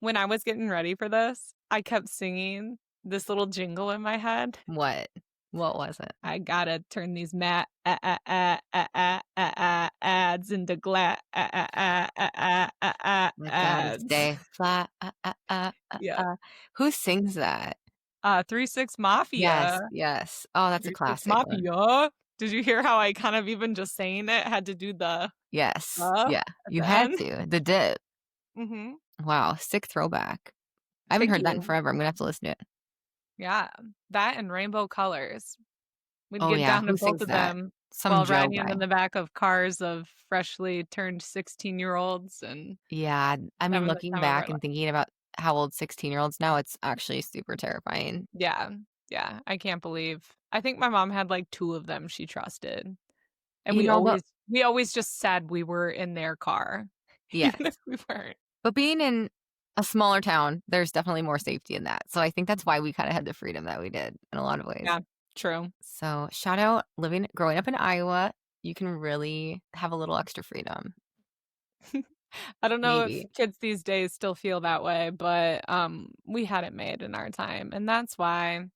when I was getting ready for this, I kept singing this little jingle in my head. What? What was it? I gotta turn these ads into Let God ads. stay fly. Yeah. Who sings that? 3-6 Yes, Mafia. yes. Oh, that's a 3-6 classic one. Mafia. Did you hear how I kind of even just saying it had to do the Yes, yeah. at You the had end? to. The dip. Mhm. Wow, sick throwback. I haven't Thank heard that in you. forever. I'm gonna have to listen to it. Yeah, that and Rainbow Colors. We'd Oh, get yeah. down to Who both sings of that? them Some while Joe riding in guy. the back of cars of freshly turned 16-year-olds and Yeah. I mean, having the looking time of our back life. and thinking about how old 16-year-olds now, it's actually super terrifying. Yeah, yeah, I can't believe I think my mom had, like, 2 of them she trusted, and You know, we always just said we were in their car, yes. even if we weren't. But being in a smaller town, there's definitely more safety in that. So I think that's why we kinda had the freedom that we did in a lot of ways. Yeah, true. So shout out growing up in Iowa, you can really have a little extra freedom. I don't know if Maybe. kids these days still feel that way, but, we had it made in our time, and that's why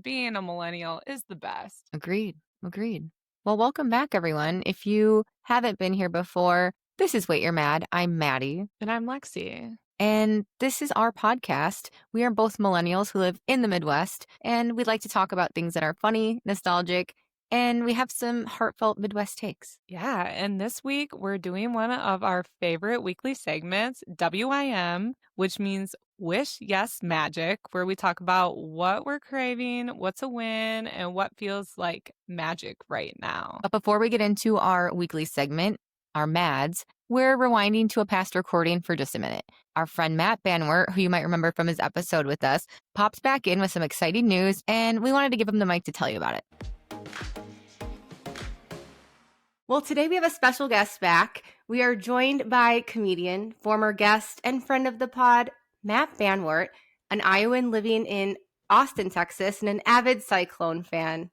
being a millennial is the best. Agreed. Agreed. Well, welcome back, everyone. If you haven't been here before, this is Wait You're Mad. I'm Maddie, And I'm Lexi. and this is our podcast. We are both millennials who live in the Midwest, and we'd like to talk about things that are funny, nostalgic, and we have some heartfelt Midwest takes. Yeah, and this week we're doing one of our favorite weekly segments, WIM, which means Wish Yes Magic, where we talk about what we're craving, what's a win, and what feels like magic right now. But before we get into our weekly segment, our MADs, we're rewinding to a past recording for just a minute. Our friend Matt Banwart, who you might remember from his episode with us, pops back in with some exciting news, and we wanted to give him the mic to tell you about it. Well, today we have a special guest back. We are joined by comedian, former guest, and friend of the pod, Matt Banwart, an Iowan living in Austin, Texas, and an avid Cyclone fan.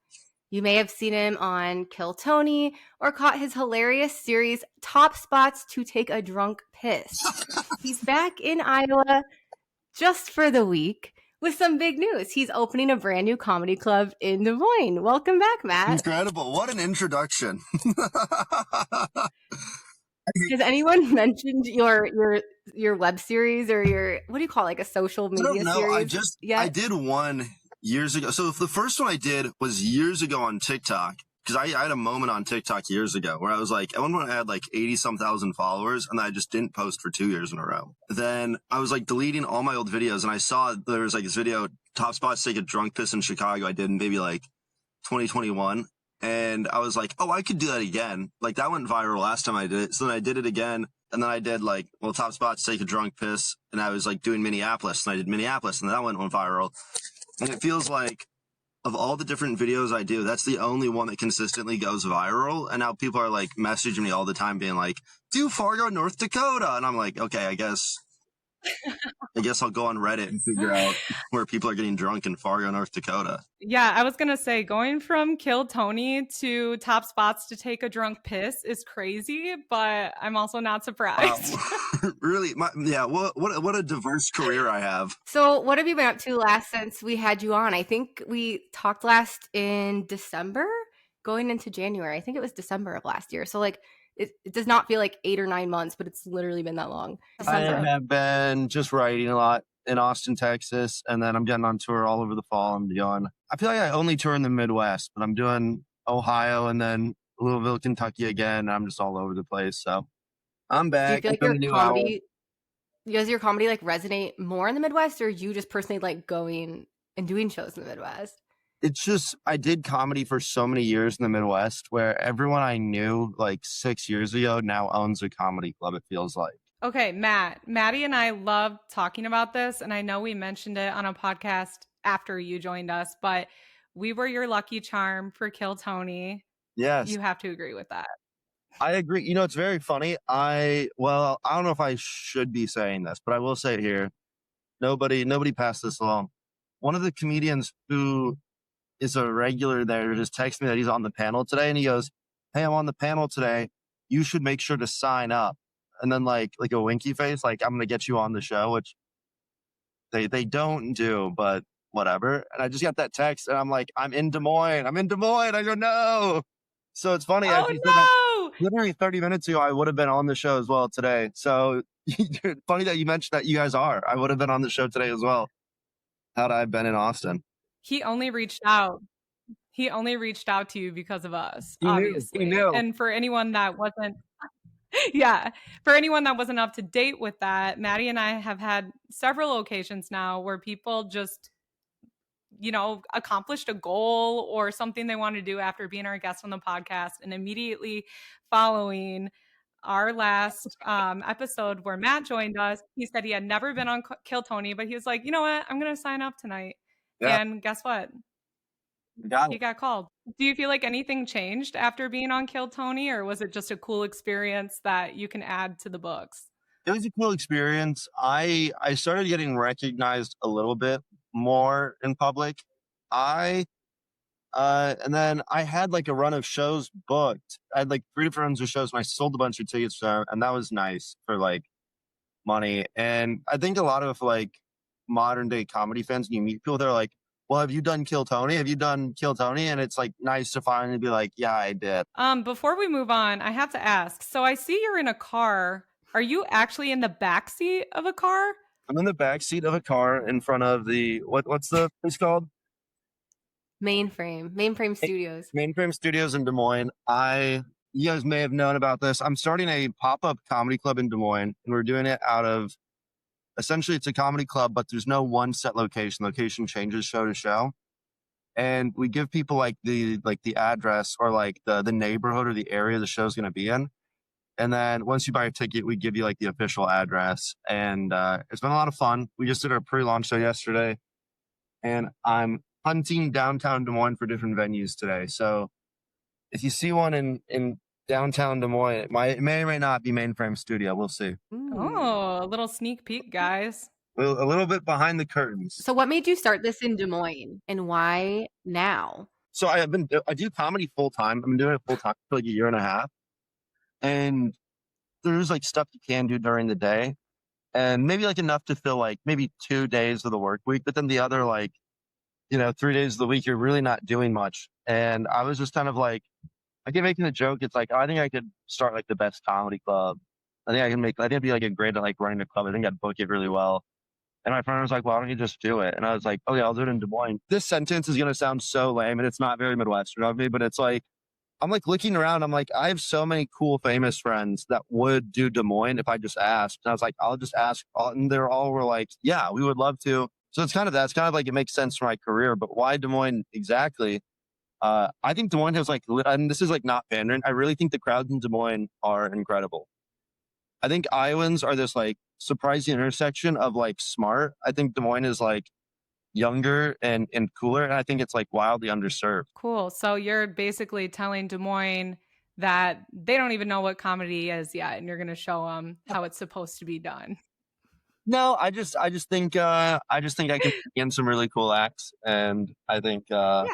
You may have seen him on Kill Tony or caught his hilarious series, Top Spots to Take a Drunk Piss. He's back in Iowa just for the week with some big news. He's opening a brand new comedy club in Des Moines. Welcome back, Matt. Incredible. What an introduction. Has anyone mentioned your web series or your, what do you call it, like a social I don't media know. series? I did one years ago. So the first one I did was years ago on TikTok. Because I had a moment on TikTok years ago where I was like, at one point I had like 80-some thousand followers, and I just didn't post for 2 years in a row. Then I was like deleting all my old videos, and I saw there was like this video, Top Spots to Take a Drunk Piss in Chicago. I did in maybe like 2021. And I was like, oh, I could do that again. Like that went viral last time I did it. So then I did it again. And then I did like, well, Top Spots to Take a Drunk Piss. And I was like doing Minneapolis, and I did Minneapolis, and that went viral. And it feels like, of all the different videos I do, that's the only one that consistently goes viral. And now people are like messaging me all the time being like, do Fargo, North Dakota. And I'm like, okay, I guess I'll go on Reddit and figure out where people are getting drunk in Fargo, North Dakota. Yeah, I was going to say going from Kill Tony to Top Spots to Take a Drunk Piss is crazy, but I'm also not surprised. Really? What a diverse career I have. So what have you been up to last since we had you on? I think we talked last in December, going into January. I think it was December of last year. So like it does not feel like 8 or 9 months, but it's literally been that long. I December. have been just writing a lot in Austin, Texas, and then I'm getting on tour all over the fall and beyond. I feel like I only tour in the Midwest, but I'm doing Ohio and then Louisville, Kentucky again. I'm just all over the place. So I'm back. Do you feel like does your comedy like resonate more in the Midwest, or you just personally like going and doing shows in the Midwest? It's just, I did comedy for so many years in the Midwest where everyone I knew like 6 years ago now owns a comedy club, it feels like. Okay, Maddie and I love talking about this, and I know we mentioned it on a podcast after you joined us, but we were your lucky charm for Kill Tony. Yes. You have to agree with that. I agree. You know, it's very funny. I don't know if I should be saying this, but I will say it here. Nobody passed this along. One of the comedians who is a regular there just texted me that he's on the panel today, and he goes, hey, I'm on the panel today. You should make sure to sign up. And then like a winky face, like I'm going to get you on the show, which they don't do, but whatever. And I just got that text and I'm like, I'm in Des Moines. I'm in Des Moines. I go, no. So it's funny, as you said that Oh, no. literally 30 minutes ago, I would have been on the show as well today. So funny that you mentioned that you guys are. I would have been on the show today as well had I been in Austin. He only reached out. He only reached out to you because of us, He knew. obviously. He knew. And for anyone that wasn't yeah, for anyone that wasn't up to date with that, Maddie and I have had several occasions now where people just, accomplished a goal or something they want to do after being our guest on the podcast, and immediately following our last episode where Matt joined us, he said he had never been on Kill Tony, but he was like, you know what, I'm going to sign up tonight. Yeah. And guess what? Got He it. got called. Do you feel like anything changed after being on Kill Tony, or was it just a cool experience that you can add to the books? It was a cool experience. I started getting recognized a little bit more in public. And then I had like a run of shows booked. I had like 3 different runs of shows and I sold a bunch of tickets for them, and that was nice for like money. And I think a lot of like modern day comedy fans, when you meet people, they're like, well, have you done Kill Tony? Have you done Kill Tony? And it's like nice to finally be like, yeah, I did. Before we move on, I have to ask. So I see you're in a car. Are you actually in the back seat of a car? I'm in the back seat of a car in front of the what's the place called? Mainframe Studios. Mainframe Studios in Des Moines. You guys may have known about this. I'm starting a pop-up comedy club in Des Moines, and we're doing it out of, essentially it's a comedy club, but there's no one set location. Location changes show to show. And we give people like the address or like the neighborhood or the area the show's going to be in. And then once you buy a ticket, we give you like the official address. And it's been a lot of fun. We just did our pre-launch show yesterday, and I'm hunting downtown Des Moines for different venues today. So if you see one in downtown Des Moines, it may or may not be Mainframe Studio. We'll see. Oh, a little sneak peek, guys. A little bit behind the curtains. So what made you start this in Des Moines, and why now? So I do comedy full time. I've been doing it full time for like a year and a half. And there's like stuff you can do during the day, and maybe like enough to fill like maybe 2 days of the work week. But then the other 3 days of the week, you're really not doing much. And I was just kind of like, I keep making the joke. It's like, I think I could start like the best comedy club. I think I'd be like a great at like running a club. I think I'd book it really well. And my friend was like, why don't you just do it? And I was like, okay, I'll do it in Des Moines. This sentence is going to sound so lame, and it's not very Midwestern of me, but it's like, I'm like looking around. I'm like, I have so many cool, famous friends that would do Des Moines if I just asked. And I was like, I'll just ask. And they're all were like, yeah, we would love to. So it's kind of that. It's kind of like it makes sense for my career. But why Des Moines exactly? I think Des Moines has like, and this is like not pandering, I really think the crowds in Des Moines are incredible. I think Iowans are this like surprising intersection of like smart. I think Des Moines is like younger and cooler, and I think it's like wildly underserved. Cool. So you're basically telling Des Moines that they don't even know what comedy is yet, and you're going to show them how it's supposed to be done. No, I just think I can bring in some really cool acts, and I think Des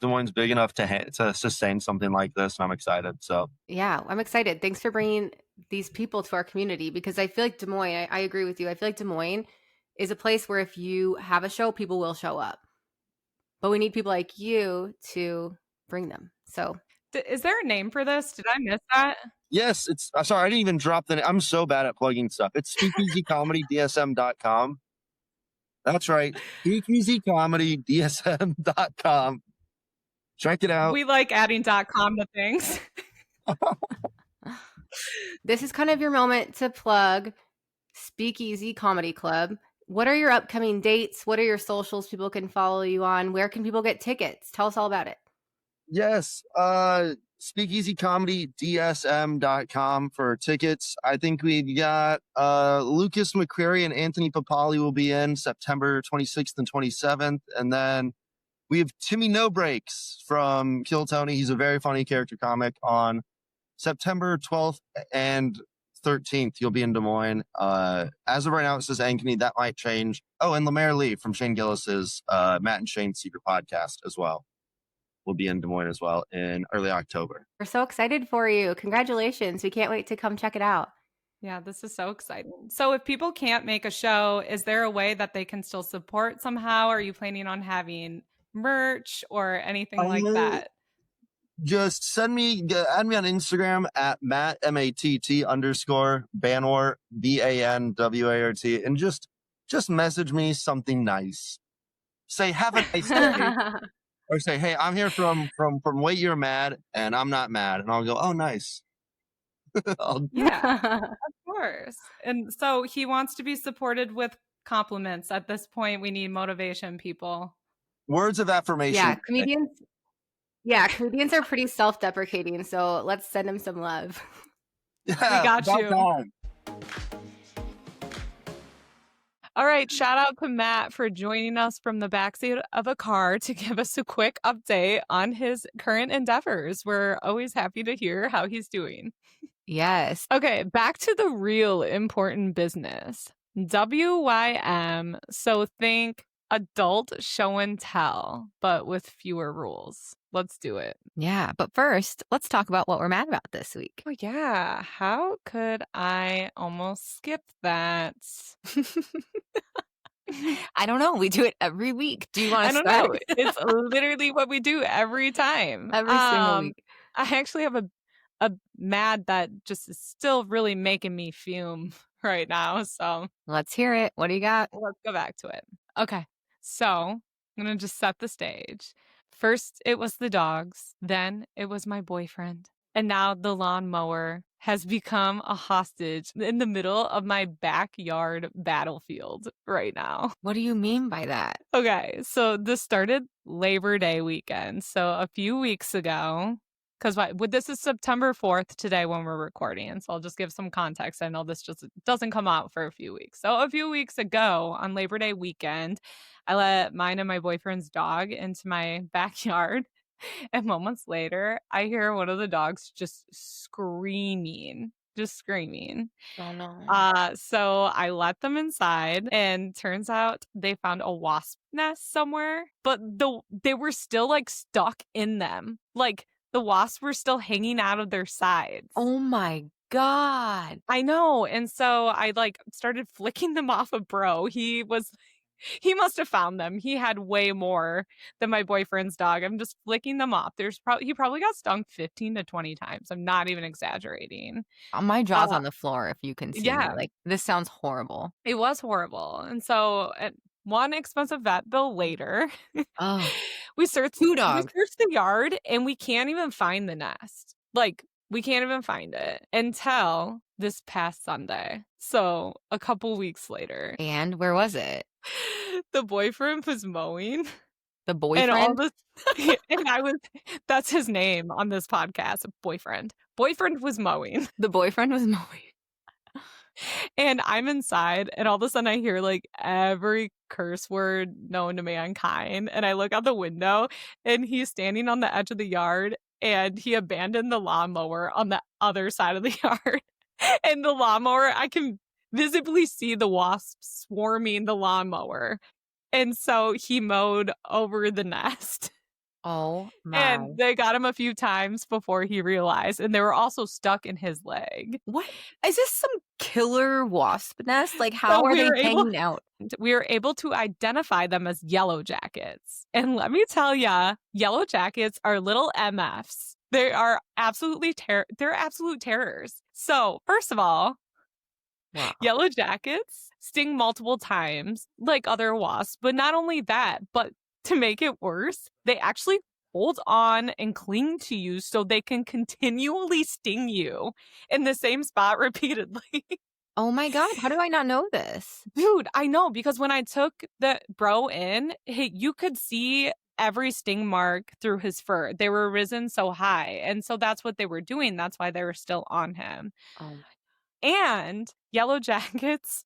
Moines big enough to sustain something like this, and I'm excited. So Yeah, I'm excited. Thanks for bringing these people to our community, because I feel like Des Moines, I agree with you. I feel like Des Moines is a place where if you have a show, people will show up. But we need people like you to bring them. So Is there a name for this? Did I miss that? yes, it's sorry, I didn't even drop the name. I'm so bad at plugging stuff. It's speakeasycomedydsm.com. That's right. speakeasycomedydsm.com. Check it out. We like adding .com to things. this is kind of your moment to plug Speakeasy Comedy Club. What are your upcoming dates? What are your socials people can follow you on? Where can people get tickets? Tell us all about it. Yes. Speakeasycomedydsm.com for tickets. I think we've got Lucas McCreary and Anthony Papali will be in September 26th and 27th. And then we have Timmy No Breaks from Kill Tony. He's a very funny character comic on September 12th and 13th. You'll be in Des Moines. As of right now, it says Ankeny. That might change. Oh, and Lemaire Lee from Shane Gillis's Matt and Shane's Secret Podcast as well will be in Des Moines as well in early October. We're so excited for you. Congratulations. We can't wait to come check it out. Yeah, this is so exciting. So if people can't make a show, is there a way that they can still support somehow? Are you planning on having merch or anything like Uh, that? just add me on Instagram at Matt MATT underscore Banwart BANWART, and just message me something nice. Say have a nice day, or say, hey, I'm here from Wait You're Mad, and I'm not mad, and I'll go, oh, nice. Yeah, of course. And so he wants to be supported with compliments. At this point, we need motivation, people. Words of affirmation. Comedians are pretty self-deprecating, so let's send him some love. We got about you. time. All right, shout out to Matt for joining us from the backseat of a car to give us a quick update on his current endeavors. We're always happy to hear how he's doing. Yes. Okay, back to the real important business. WYM. So think adult show and tell, but with fewer rules. Let's do it. Yeah, but first, let's talk about what we're mad about this week. Oh, yeah. How could I almost skip that? I don't know. We do it every week. Do you want I to don't start? know. It's literally what we do every time. Every single week. I actually have a mad that just is still really making me fume right now. So Let's hear it. What do you got? let's go back to it. Okay. So I'm going to just set the stage. First, it was the dogs. Then it was my boyfriend. And now the lawnmower has become a hostage in the middle of my backyard battlefield right now. What do you mean by that? Okay, so this started Labor Day weekend. So a few weeks ago, because this is September 4th today when we're recording. So I'll just give some context. I know this just doesn't come out for a few weeks. So a few weeks ago on Labor Day weekend, I let mine and my boyfriend's dog into my backyard. And moments later, I hear one of the dogs just screaming. Oh, no. So I let them inside, and turns out they found a wasp nest somewhere, but they were still like stuck in them. Like the wasps were still hanging out of their sides. Oh, my God. I know. And so I like started flicking them off of bro. He must have found them. He had way more than my boyfriend's dog. I'm just flicking them off. He probably got stung 15 to 20 times. I'm not even exaggerating. My jaw's on the floor if you can see me. Yeah. Like, this sounds horrible. It was horrible. And so one expensive vet bill later, Oh, we searched two dogs. the yard and we can't even find the nest. Like, we can't even find it until this past Sunday. So a couple weeks later. And where was it? The boyfriend was mowing. The boyfriend? That's his name on this podcast, boyfriend. Boyfriend was mowing. The boyfriend was mowing. And I'm inside, and all of a sudden I hear like every curse word known to mankind. And I look out the window, and he's standing on the edge of the yard, and he abandoned the lawnmower on the other side of the yard. And the lawnmower, I can visibly see the wasps swarming the lawnmower. And so he mowed over the nest. Oh, my. And they got him a few times before he realized. And they were also stuck in his leg. What? Is this some killer wasp nest? Like, how are they hanging out? We were able to identify them as yellowjackets. And let me tell ya, yellowjackets are little MFs. They are absolutely they're absolute terrors. So, first of all, Wow. yellowjackets sting multiple times like other wasps. But not only that, but to make it worse, they actually hold on and cling to you so they can continually sting you in the same spot repeatedly. Oh my God, how do I not know this? Dude, I know, because when I took the bro in, you could see every sting mark through his fur. They were risen so high. And so that's what they were doing. That's why they were still on him. Oh my. And yellowjackets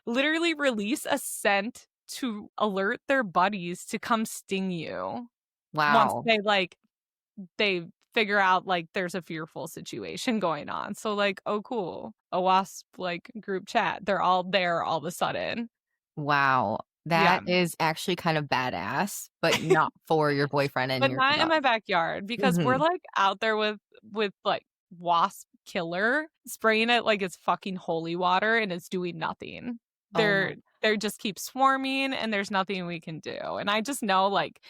literally release a scent to alert their buddies to come sting you. Wow. Once they figure out like there's a fearful situation going on. So like, oh cool, a wasp like group chat. They're all there all of a sudden. Wow. That is actually kind of badass, but not for your boyfriend and but your not in dog. my backyard, because we're like out there with like wasp killer, spraying it like it's fucking holy water, and it's doing nothing. Oh my. They just keep swarming, and there's nothing we can do. And I just know, like,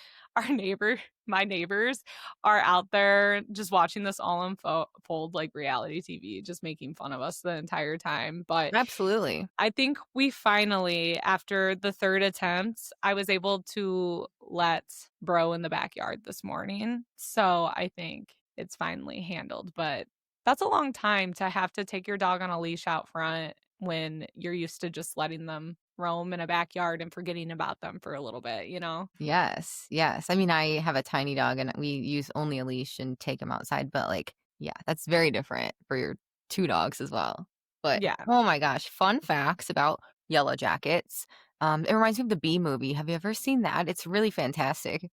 my neighbors are out there just watching this all unfold like reality TV, just making fun of us the entire time. But Absolutely. I think we finally, after the third attempt, I was able to let Bro in the backyard this morning. So I think it's finally handled. But that's a long time to have to take your dog on a leash out front when you're used to just letting them roam in a backyard and forgetting about them for a little bit, you know? Yes. Yes. I mean, I have a tiny dog and we use only a leash and take him outside, but like, yeah, that's very different for your two dogs as well. But Yeah. oh my gosh, fun facts about Yellowjackets. It reminds me of the Bee movie. Have you ever seen that? It's really fantastic.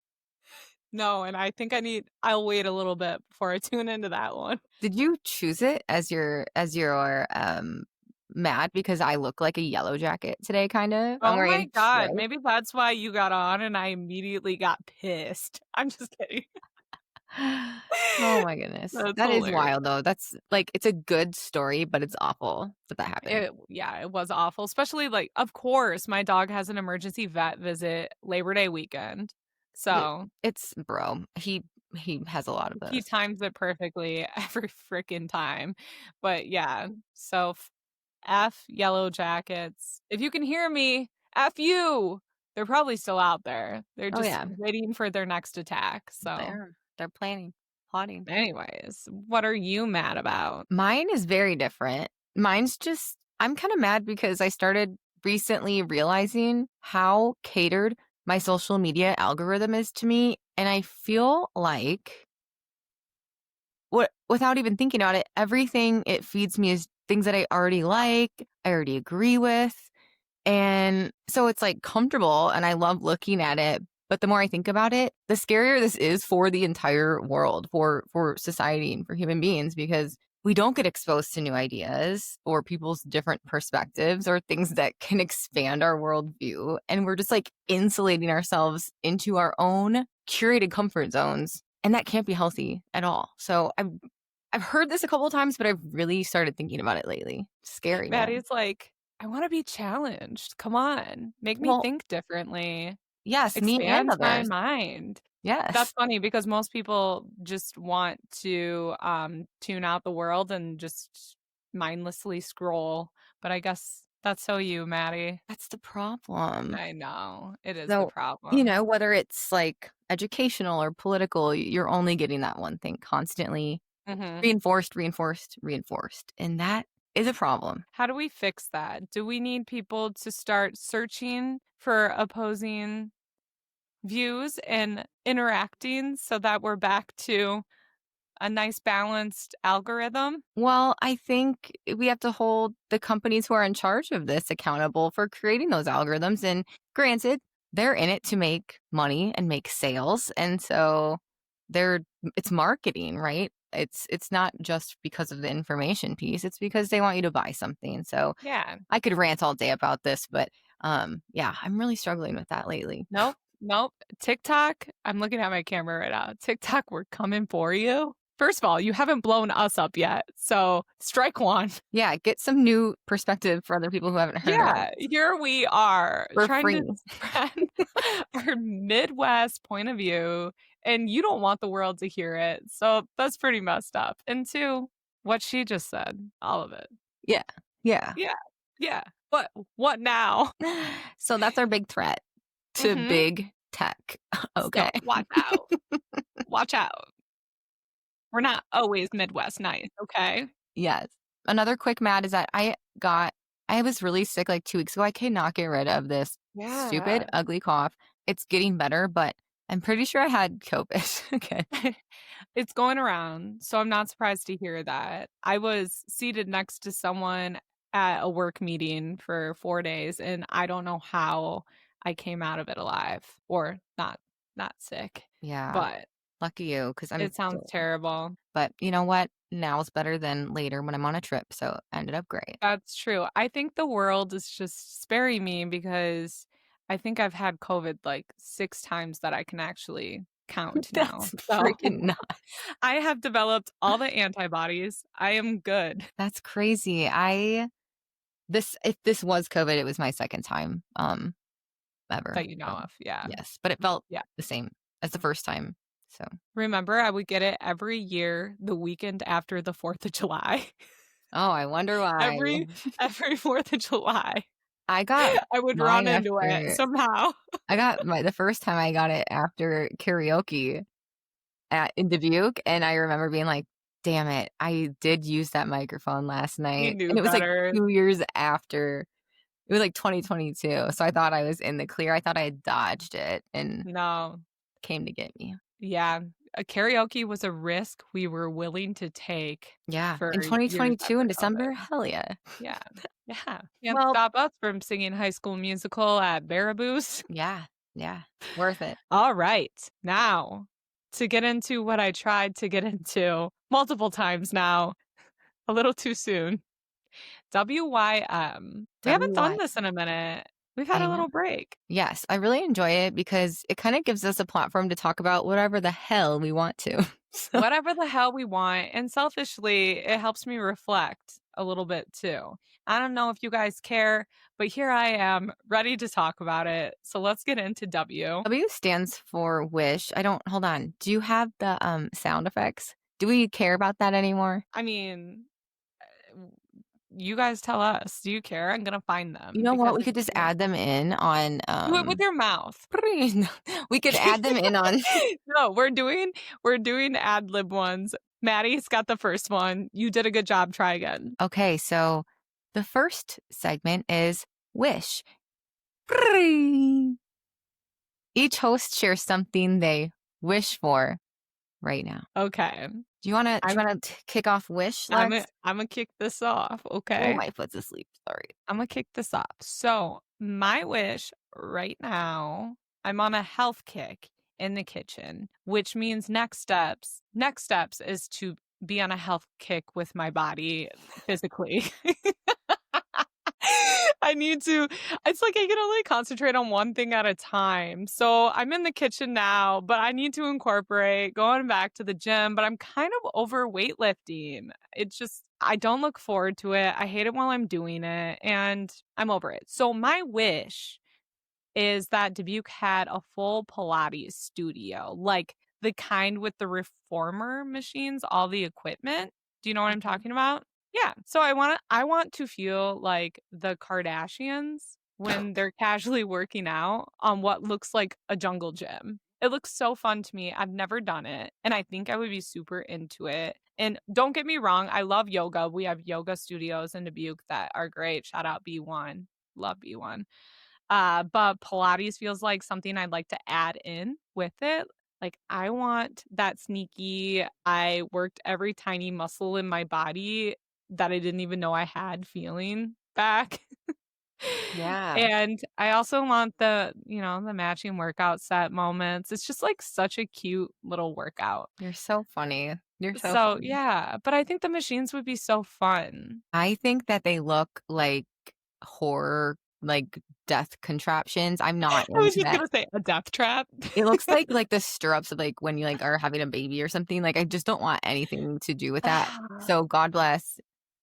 No, and I think I'll wait a little bit before I tune into that one. Did you choose it as your mad because I look like a yellow jacket today, kind of? I'm Oh my wearing god, stripes. maybe that's why you got on and I immediately got pissed. I'm just kidding. Oh my goodness. That's That is hilarious. wild though. That's like it's a good story, but it's awful that happened. It was awful, especially, like, of course, my dog has an emergency vet visit Labor Day weekend. So, It's bro. He has a lot of he those. times it perfectly every freaking time. But yeah, so F Yellow Jackets. If you can hear me, F you. They're probably still out there. They're Oh just yeah. waiting for their next attack. So, They're planning, plotting. anyways, what are you mad about? Mine is very different. Mine's just I'm kind of mad because I started recently realizing how catered my social media algorithm is to me, and I feel like without even thinking about it, everything it feeds me is things that I already like, I already agree with. And so it's like comfortable and I love looking at it. But the more I think about it, the scarier this is for the entire world, for society and for human beings, because we don't get exposed to new ideas or people's different perspectives or things that can expand our worldview. And we're just like insulating ourselves into our own curated comfort zones. And that can't be healthy at all. So I've heard this a couple of times, but I've really started thinking about it lately. Scary, man. Maddie's like, I want to be challenged. Come on, make me Well, think differently. yes, me and Expand my others. mind. Yes. That's funny because most people just want to tune out the world and just mindlessly scroll. But I guess that's so you, Maddie. That's the problem. I know. It is the So, problem. whether it's like educational or political, you're only getting that one thing constantly Hmm. reinforced, reinforced, reinforced. And that is a problem. How do we fix that? Do we need people to start searching for opposing views and interacting so that we're back to a nice balanced algorithm? Well, I think we have to hold the companies who are in charge of this accountable for creating those algorithms. And granted, they're in it to make money and make sales. And so it's marketing, right? It's not just because of the information piece. It's because they want you to buy something. So Yeah. I could rant all day about this, but yeah, I'm really struggling with that lately. Nope. TikTok, I'm looking at my camera right now. TikTok, we're coming for you. First of all, you haven't blown us up yet. So strike one. Yeah, get some new perspective for other people who haven't heard Yeah, it here we are for trying free. to spread our Midwest point of view, and you don't want the world to hear it. So that's pretty messed up. And two, what she just said, all of it. Yeah. Yeah. Yeah. What now? So that's our big threat to Mhm. big tech. Okay. So watch out. Watch out. We're not always Midwest nice, okay? Yes. Another quick mad is that I was really sick like 2 weeks ago. I cannot get rid of this stupid, ugly cough. It's getting better, but I'm pretty sure I had COVID. Okay. It's going around, so I'm not surprised to hear that. I was seated next to someone at a work meeting for 4 days, and I don't know how I came out of it alive or not sick. Yeah. But Lucky you, because it sounds terrible. But you know what? Now is better than later when I'm on a trip. So ended up great. That's true. I think the world is just sparing me because I think I've had COVID like 6 times that I can actually count now. That's So freaking nuts. I have developed all the antibodies. I am good. That's crazy. If this was COVID, it was my second time ever. That you know So, of. Yeah. yes, but it felt Yeah. the same as the first time. So Remember, I would get it every year the weekend after the 4th of July. oh, I wonder why. Every 4th of July. I got I would mine run into it after somehow. the first time I got it after karaoke in Dubuque, and I remember being like, damn it, I did use that microphone last You night. knew And it was like better. 2 years after. It was like 2022. So I thought I was in the clear. I thought I had dodged it and No. came to get me. Yeah. A karaoke was a risk we were willing to take Yeah. for In years 2022 in after December, COVID. hell yeah. Yeah. Yeah. Can't Well, stop us from singing High School Musical at Baraboo's. yeah. Yeah. Worth it. All right. Now, to get into what I tried to get into multiple times now, a little too soon. WYM. We haven't done WY. this in a minute. We've had I a know. little break. Yes. I really enjoy it because it kind of gives us a platform to talk about whatever the hell we want to. So, Whatever the hell we want. And selfishly, it helps me reflect a little bit too. I don't know if you guys care, but here I am ready to talk about it. So let's get into W. W stands for wish. Hold on. Do you have the sound effects? Do we care about that anymore? I mean, you guys tell us. Do you care? I'm going to find them. You know what? because We I could think just you add them in on do it with your mouth. we could add them in on No, we're doing ad lib ones. Maddie's got the first one. You did a good job. Try again. Okay, so the first segment is wish. Each host shares something they wish for right now. Okay. Do you want to kick off wish, Lex? I'm gonna kick this off. Oh, Okay. my foot's asleep. Sorry. I'm gonna kick this off. So my wish right now, I'm on a health kick in the kitchen, which means next steps is to be on a health kick with my body physically. It's like I can only concentrate on one thing at a time. So I'm in the kitchen now, but I need to incorporate going back to the gym, but I'm kind of over weightlifting. I don't look forward to it. I hate it while I'm doing it, and I'm over it. So my wish is that Dubuque had a full Pilates studio, like the kind with the reformer machines, all the equipment. Do you know what I'm talking about? Yeah. So I want to feel like the Kardashians when they're casually working out on what looks like a jungle gym. It looks so fun to me. I've never done it, and I think I would be super into it. And don't get me wrong, I love yoga. We have yoga studios in Dubuque that are great. Shout out B1. Love B1. But Pilates feels like something I'd like to add in with it. Like, I want that sneaky, I worked every tiny muscle in my body that I didn't even know I had feeling back. Yeah. And I also want the matching workout set moments. It's just like such a cute little workout. You're so funny. You're so So, funny. yeah, but I think the machines would be so fun. I think that they look like horror, like death contraptions. I'm not I was into just that. gonna say a death trap. It looks like the stirrups of like when you like are having a baby or something. Like I just don't want anything to do with that. So God bless.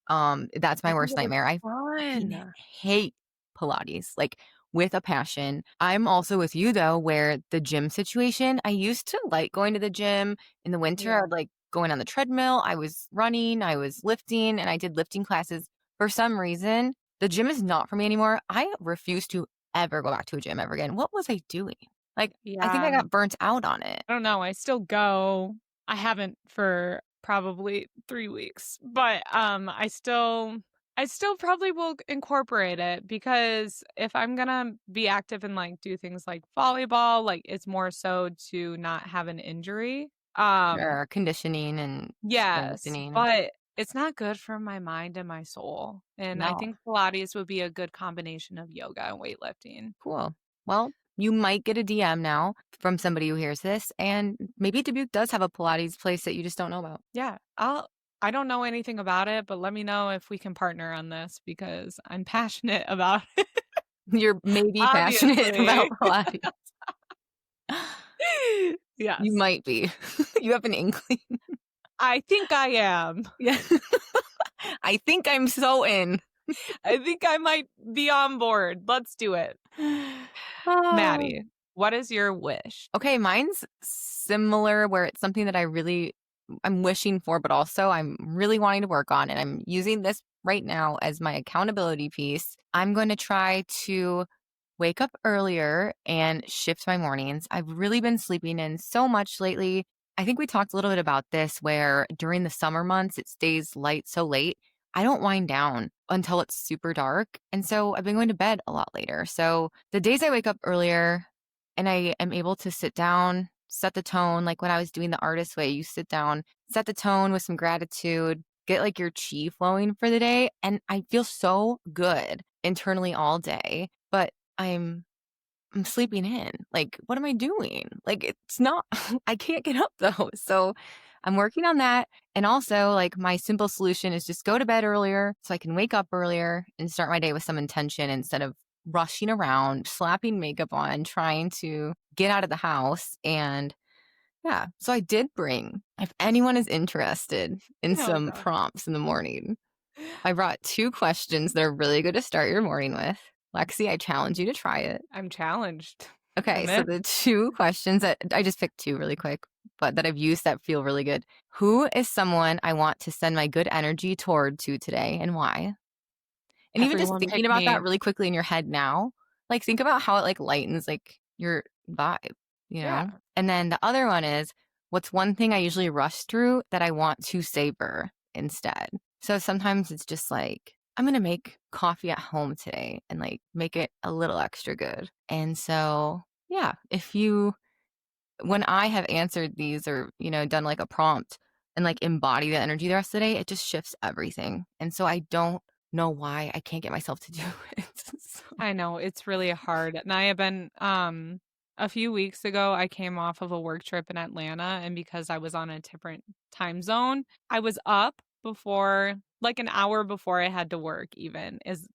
That's my worst nightmare. I Fun. hate Pilates, like with a passion. I'm also with you though, where the gym situation, I used to like going to the gym in the winter. Yeah. I'd like going on the treadmill. I was running, I was lifting, and I did lifting classes. For some reason, the gym is not for me anymore. I refuse to ever go back to a gym ever again. What was I doing? Like, I think I got burnt out on it. I don't know. I still go. I haven't for probably 3 weeks, but I still probably will incorporate it because if I'm gonna be active and like do things like volleyball, like it's more so to not have an injury. Sure, conditioning and Yes, strengthening. but it's not good for my mind and my soul. And I No. think Pilates would be a good combination of yoga and weightlifting. Cool. Well, you might get a DM now from somebody who hears this, and maybe Dubuque does have a Pilates place that you just don't know about. Yeah, I don't know anything about it, but let me know if we can partner on this because I'm passionate about it. You're maybe passionate about Pilates. Yes. You might be. You have an inkling. I think I am. Yeah. I think I'm so in. I think I might be on board. Let's do it. Maddie, what is your wish? Okay, mine's similar where it's something that I'm wishing for, but also I'm really wanting to work on, and I'm using this right now as my accountability piece. I'm going to try to wake up earlier and shift my mornings. I've really been sleeping in so much lately. I think we talked a little bit about this where during the summer months, it stays light so late. I don't wind down until it's super dark. And so I've been going to bed a lot later. So the days I wake up earlier and I am able to sit down, set the tone, like when I was doing the artist way, you sit down, set the tone with some gratitude, get like your chi flowing for the day. And I feel so good internally all day, but I'm sleeping in. Like, what am I doing? Like, it's not, I can't get up though. So I'm working on that. And also, like, my simple solution is just go to bed earlier so I can wake up earlier and start my day with some intention instead of rushing around, slapping makeup on, trying to get out of the house. And yeah, so I did bring, if anyone is interested in some prompts in the morning, I brought 2 questions that are really good to start your morning with. Lexi, I challenge you to try it. I'm challenged. Okay, so the 2 questions that I just picked 2 really quick, but that I've used that feel really good. Who is someone I want to send my good energy toward to today and why? And even just thinking about that really quickly in your head now, like think about how it like lightens like your vibe, you know? Yeah. And then the other one is what's one thing I usually rush through that I want to savor instead. So sometimes it's just like, I'm going to make coffee at home today and like make it a little extra good. And so, yeah, when I have answered these or, done like a prompt and like embody the energy the rest of the day, it just shifts everything. And so I don't know why I can't get myself to do it. I know it's really hard. And I have been, a few weeks ago, I came off of a work trip in Atlanta. And because I was on a different time zone, I was up before, like an hour before I had to work even is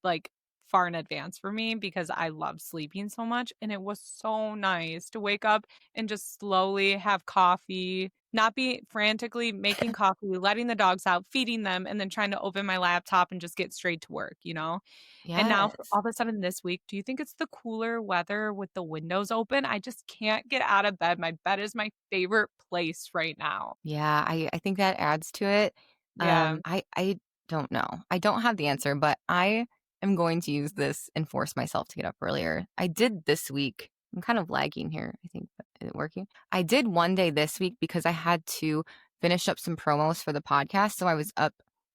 like far in advance for me because I love sleeping so much. And it was so nice to wake up and just slowly have coffee, not be frantically making coffee, letting the dogs out, feeding them, and then trying to open my laptop and just get straight to work, And now all of a sudden this week, do you think it's the cooler weather with the windows open? I just can't get out of bed. My bed is my favorite place right now. Yeah, I think that adds to it. Yeah. I don't know. I don't have the answer, but I am going to use this and force myself to get up earlier. I did this week. I'm kind of lagging here, I think. But is it working? I did one day this week because I had to finish up some promos for the podcast. So I was up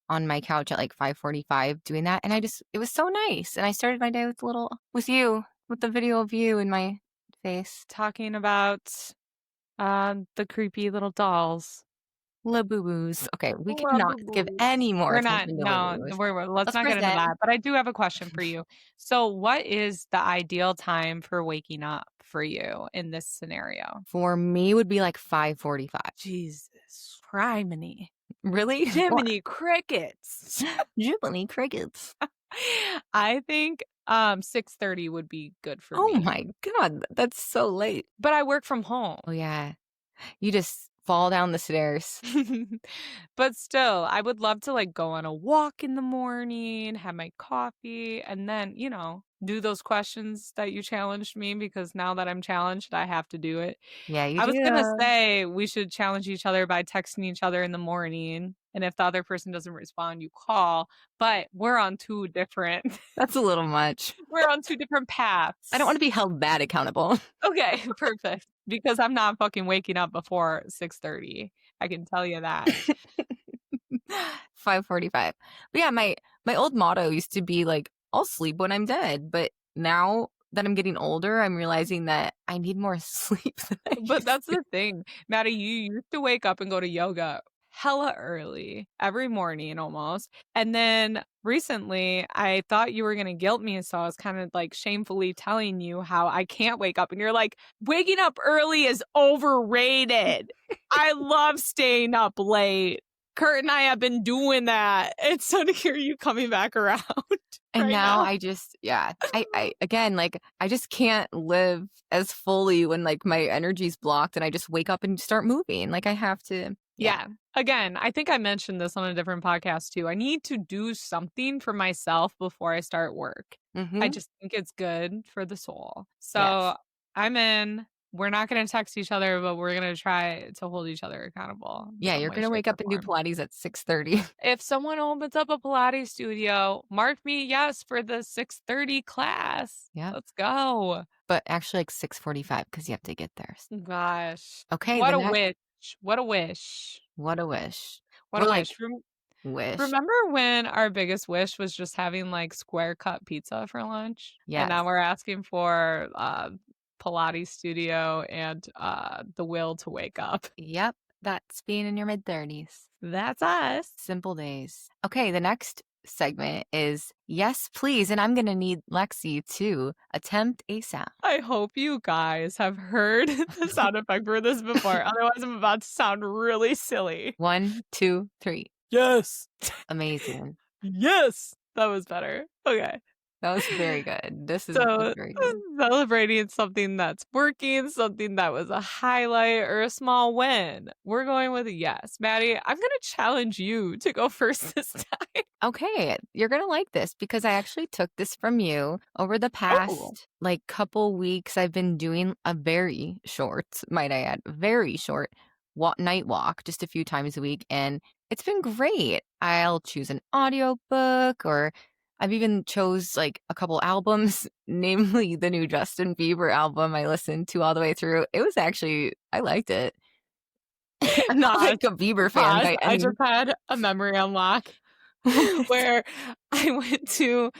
on my couch at like 5:45 doing that. And it was so nice. And I started my day with the video of you in my face. Talking about the creepy little dolls. Labubu's. Okay, we cannot give any more We're not. attention to No, Labubu's. let's not get into that. But I do have a question for you. So, what is the ideal time for waking up for you in this scenario? For me, would be like 5:45. Jesus, criminy. Really? Jiminy crickets. Jiminy crickets. I think 6:30 would be good for me. Oh my God, that's so late. But I work from home. Oh yeah, you just fall down the stairs. But still, I would love to like go on a walk in the morning, have my coffee, and then, do those questions that you challenged me because now that I'm challenged, I have to do it. Yeah, you I was do. gonna say we should challenge each other by texting each other in the morning. And if the other person doesn't respond, you call. But we're on 2 different. That's a little much. We're on 2 different paths. I don't want to be held that accountable. Okay, perfect. Because I'm not fucking waking up before 6:30. I can tell you that. 5:45. But yeah, my old motto used to be like, I'll sleep when I'm dead. But now that I'm getting older, I'm realizing that I need more sleep than I But used that's to. the thing. Maddie, you used to wake up and go to yoga hella early every morning almost. And then recently I thought you were going to guilt me. So I was kind of like shamefully telling you how I can't wake up. And you're like, waking up early is overrated. I love staying up late. Kurt and I have been doing that. It's so to hear you coming back around. And right now now. I just, I again, like, I just can't live as fully when like my energy's blocked and I just wake up and start moving. Like I have to. Yeah. Again, I think I mentioned this on a different podcast too. I need to do something for myself before I start work. Mhm. I just think it's good for the soul. So Yes. I'm in. We're not going to text each other, but we're going to try to hold each other accountable. in Yeah, some you're way, going to shape, wake or up and do form. Pilates at 6:30. If someone opens up a Pilates studio, mark me yes for the 6:30 class. Yeah. Let's go. But actually like 6:45 because you have to get there. Gosh. Okay, What the a next. wish. What a wish. What a wish. What We're a like, wish. wish. Remember when our biggest wish was just having like square cut pizza for lunch? And now Yes. we're asking for Pilates studio and the will to wake up. Yep. That's being in your mid-30s. That's us. Simple days. Okay, the next segment is yes, please. And I'm going to need Lexi to attempt ASAP. I hope you guys have heard the sound effect for this before. Otherwise, I'm about to sound really silly. 1, 2, 3. Yes. Amazing. Yes. That was better. Okay. That was very good. This is So, very good. celebrating something that's working, something that was a highlight or a small win. We're going with a yes. Maddie, I'm going to challenge you to go first this time. Okay, you're going to like this because I actually took this from you over the past like couple weeks. I've been doing a very short, might I add, very short night walk just a few times a week. And it's been great. I'll choose an audiobook or I've even chose like a couple albums, namely the new Justin Bieber album I listened to all the way through. It was actually, I liked it. I'm not like a Bieber fan by I any just had a memory unlock where I went to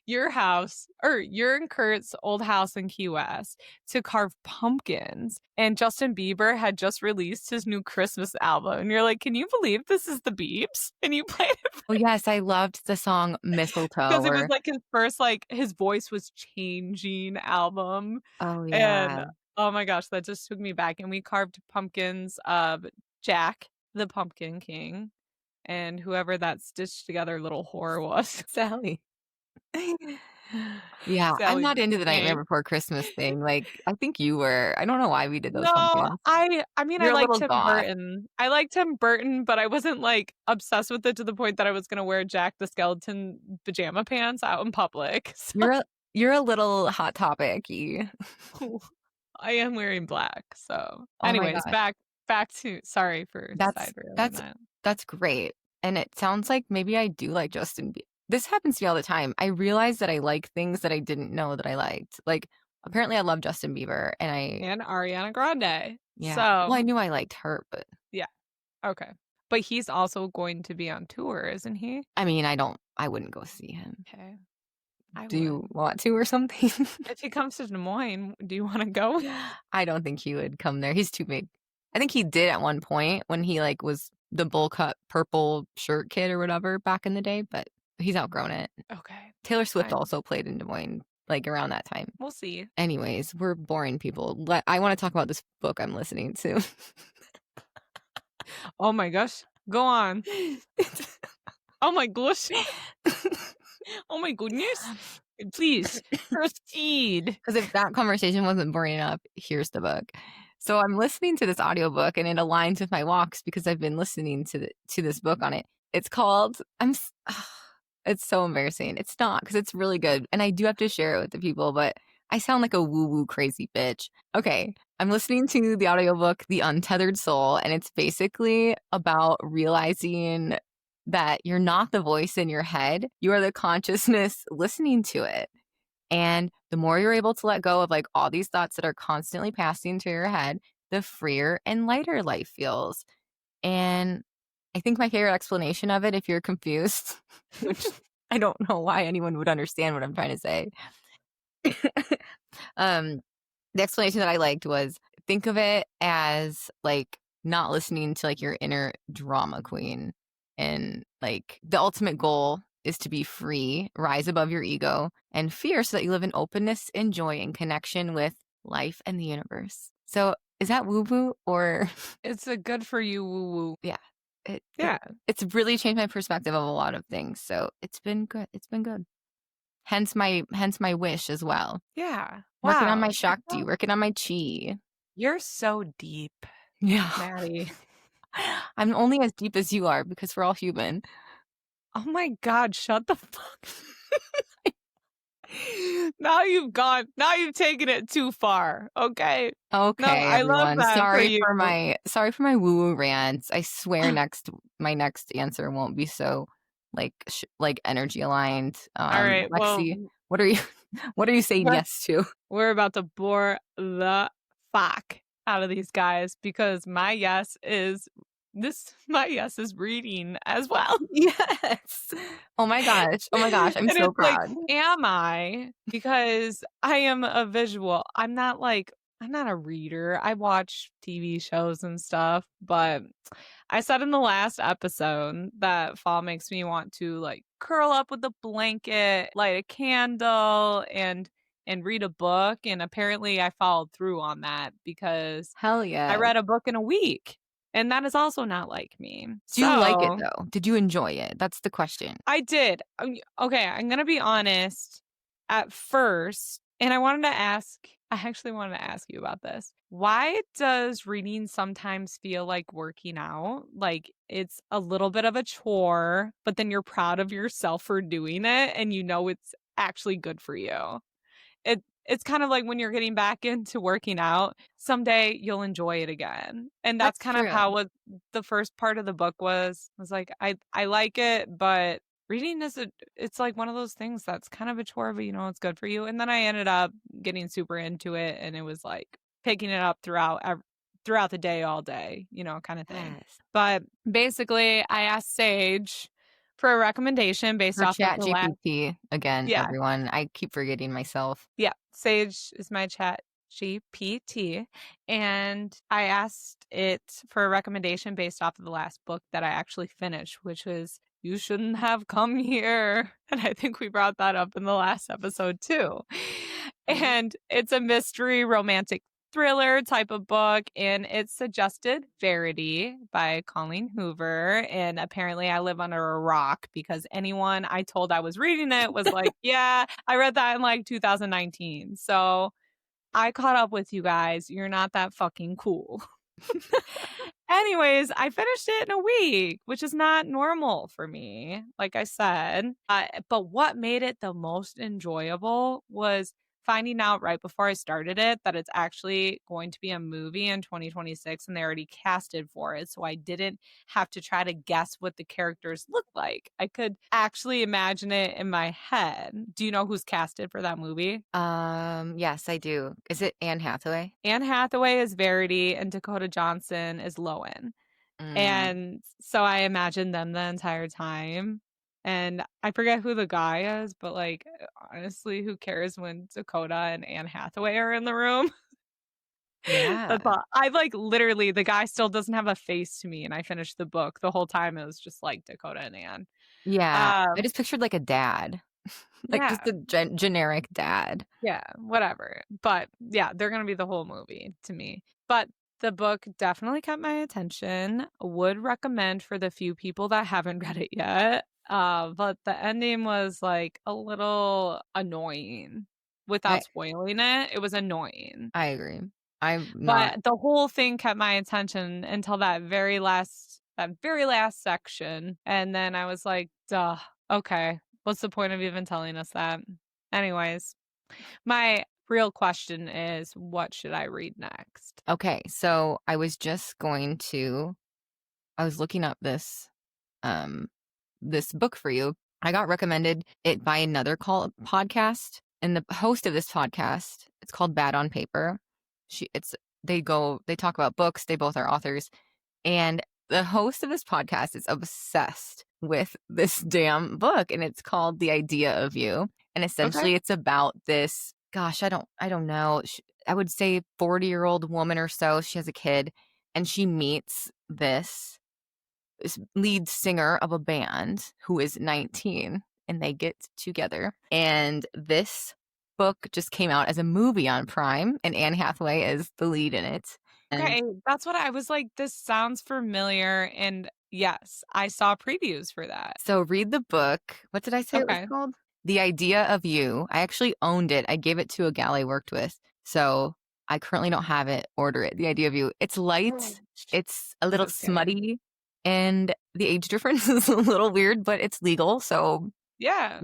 your house or your and Kurt's old house in Key West to carve pumpkins. And Justin Bieber had just released his new Christmas album. And you're like, can you believe this is the Biebs? And you played it Oh yes, I loved the song Mistletoe. because it was like his first, like his voice was changing album. Oh And yeah. oh my gosh, that just took me back. And we carved pumpkins of Jack, the Pumpkin King, and whoever that stitched together little whore was. Sally. Yeah, I'm Sally not into the Nightmare Mae. Before Christmas thing. Like, I think you were. I don't know why we did those No, pumpkins. I mean, I You're a like little Tim goth. Burton. I like Tim Burton, but I wasn't like obsessed with it to the point that I was gonna wear Jack the Skeleton pajama pants out in public. So You're a little Hot Topic-y. I am wearing black. So, Oh my anyways, gosh. back to sorry for That's sidereeling that. that's great. And it sounds like maybe I do like Justin Bieber. This happens to me all the time. I realize that I like things that I didn't know that I liked. Like apparently I love Justin Bieber and And Ariana Grande. yeah. So Well, I knew I liked her, but okay. But he's also going to be on tour, isn't he? I mean, I wouldn't go see him. Okay. I Do you would. want to or something? If he comes to Des Moines, do you want to go? I don't think he would come there. He's too big. I think he did at one point when he like was the bowl cut purple shirt kid or whatever back in the day, but he's outgrown it. Okay. Taylor Swift Fine. also played in Des Moines like around that time. We'll see. Anyways, we're boring people. I want to talk about this book I'm listening to. Oh my gosh. Go on. Oh my gosh. Oh my goodness. Please proceed. Because if that conversation wasn't boring enough, here's the book. So I'm listening to this audiobook and it aligns with my walks because I've been listening to this book on it. It's called it's so embarrassing. It's not because it's really good and I do have to share it with the people, but I sound like a woo-woo crazy bitch. Okay, I'm listening to the audiobook The Untethered Soul and it's basically about realizing that you're not the voice in your head. You are the consciousness listening to it. And the more you're able to let go of like all these thoughts that are constantly passing through your head, the freer and lighter life feels. And I think my favorite explanation of it, if you're confused, which I don't know why anyone would understand what I'm trying to say. The explanation that I liked was think of it as like not listening to like your inner drama queen. And like the ultimate goal is to be free, rise above your ego, and fear so that you live in openness and joy and connection with life and the universe. So is that woo-woo or? It's a good for you woo woo. Yeah. Yeah. It's really changed my perspective of a lot of things. So it's been good. It's been good. Hence my wish as well. Yeah. Working on Wow. my Shakti, working on my chi. You're so deep, Yeah. Maddie. I'm only as deep as you are because we're all human. Oh my God, shut the fuck. Now you've taken it too far. Okay. Okay, No, I love everyone. that for you. Sorry for my woo-woo rants. I swear my next answer won't be so like energy aligned. All right. Lexi, Well, what are you saying we're- yes to? we're about to bore the fuck out of these guys because my yes is reading as well. Yes. Oh my gosh. I'm And so it's like, proud. am I? Because I am a visual. I'm not a reader. I watch TV shows and stuff, but I said in the last episode that fall makes me want to like curl up with a blanket, light a candle, and read a book. And apparently I followed through on that because Hell yeah. I read a book in a week. And that is also not like me. Do you like it though? Did you enjoy it? That's the question. I did. Okay, I'm going to be honest. At first, and I actually wanted to ask you about this. Why does reading sometimes feel like working out? Like it's a little bit of a chore, but then you're proud of yourself for doing it and you know it's actually good for you. It's kind of like when you're getting back into working out, someday you'll enjoy it again. And that's kind of how what the first part of the book was like, I like it, but reading it's like one of those things that's kind of a chore, but you know, it's good for you. And then I ended up getting super into it and it was like picking it up throughout the day, all day, you know, kind of thing. Yes. But basically I asked Sage for a recommendation based For off Chat of the last. GPT again, Yeah. everyone. I keep forgetting myself. Yeah, Sage is my Chat GPT, and I asked it for a recommendation based off of the last book that I actually finished, which was You Shouldn't Have Come Here. And I think we brought that up in the last episode too. And it's a mystery romantic thriller type of book, and it's suggested Verity by Colleen Hoover. And apparently I live under a rock because anyone I told I was reading it was like, yeah, I read that in like 2019. So I caught up with you guys. You're not that fucking cool. Anyways, I finished it in a week, which is not normal for me, like I said. But what made it the most enjoyable was finding out right before I started it that it's actually going to be a movie in 2026 and they already casted for it. So I didn't have to try to guess what the characters look like. I could actually imagine it in my head. Do you know who's casted for that movie? Yes, I do. Is it Anne Hathaway? Anne Hathaway is Verity and Dakota Johnson is Lowen. And so I imagined them the entire time. And I forget who the guy is, but like, honestly, who cares when Dakota and Anne Hathaway are in the room? Yeah. That's all. I like literally, the guy still doesn't have a face to me. And I finished the book. The whole time it was just like Dakota and Anne. Yeah. I just pictured like a dad, like Yeah. just a generic dad. Yeah, whatever. But yeah, they're going to be the whole movie to me. But the book definitely kept my attention. Would recommend for the few people that haven't read it yet. But the ending was like a little annoying without spoiling it. It was annoying. I agree. But the whole thing kept my attention until that very last section. And then I was like, duh, okay. What's the point of even telling us that? Anyways, my real question is, what should I read next? Okay, so I was looking up this book for you. I got recommended it by another podcast, and the host of this podcast, it's called Bad on Paper. They talk about books. They both are authors, and the host of this podcast is obsessed with this damn book, and it's called The Idea of You. And essentially it's about this, gosh, I don't know. I would say 40-year-old woman or so. She has a kid and she meets this lead singer of a band who is 19 and they get together. And this book just came out as a movie on Prime and Anne Hathaway is the lead in it. Okay, that's what I was like, this sounds familiar, and yes, I saw previews for that. So read the book. What did I say it was Okay. called? The Idea of You. I actually owned it. I gave it to a gal I worked with. So I currently don't have it. Order it. The Idea of You. It's light. It's a little Just kidding. smutty. And the age difference is a little weird, but it's legal. So, Yeah.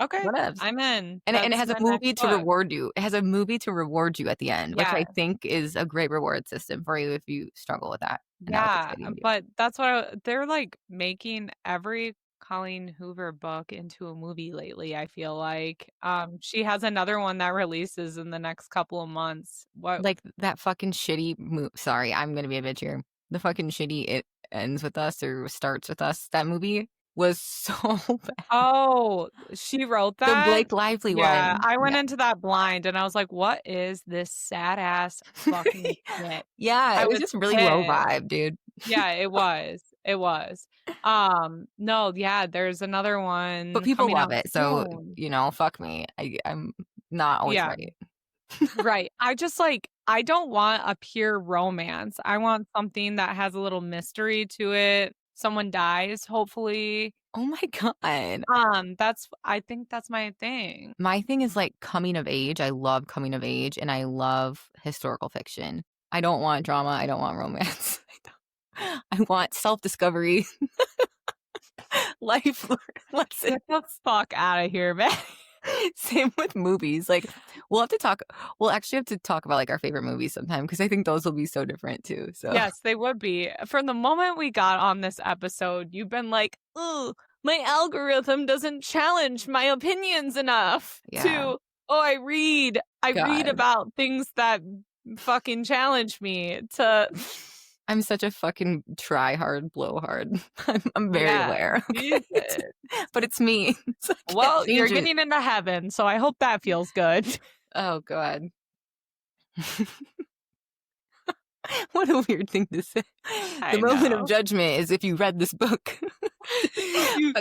Okay. whatever. I'm in. And it That's has a my movie next to book. reward you. It has a movie to reward you at the end, which I Yeah. think is a great reward system for you if you struggle with that. And that was Yeah, exciting to you. but that's what they're like making every Colleen Hoover book into a movie lately, I feel like. She has another one that releases in the next couple of months. What Like that fucking shitty sorry, I'm gonna be a bitch here. The fucking shitty It Ends With Us or Starts With Us, that movie was so bad. Oh, she wrote The that? Blake Lively Yeah, one. I went Yeah. into that blind and I was like, "What is this sad ass fucking shit?" Yeah, I it was was just really low pissed. vibe, dude. Yeah, it was. It was. No, yeah, there's another one But people coming love out it, so, soon. fuck me. I'm not always Yeah. right. Right. I just I don't want a pure romance. I want something that has a little mystery to it. Someone dies, hopefully. Oh my god. I think that's my thing. My thing is, like, coming of age. I love coming of age, and I love historical fiction. I don't want drama, I don't want romance. I want self-discovery. Life lessons. Get the fuck out of here, man. Same with movies. Like, we'll actually have to talk about, like, our favorite movies sometime, because I think those will be so different too, so. Yes, they would be. From the moment we got on this episode, you've been like, "Ooh, my algorithm doesn't challenge my opinions enough Yeah. to, I read God. about things that fucking challenge me to." I'm such a fucking try hard, blow hard. I'm very Yeah, aware. Okay? Jesus. But it's me. So I can't Well, you're change it. getting into heaven, so I hope that feels good. Oh god. What a weird thing to say. I The moment know. of judgment is if you read this book.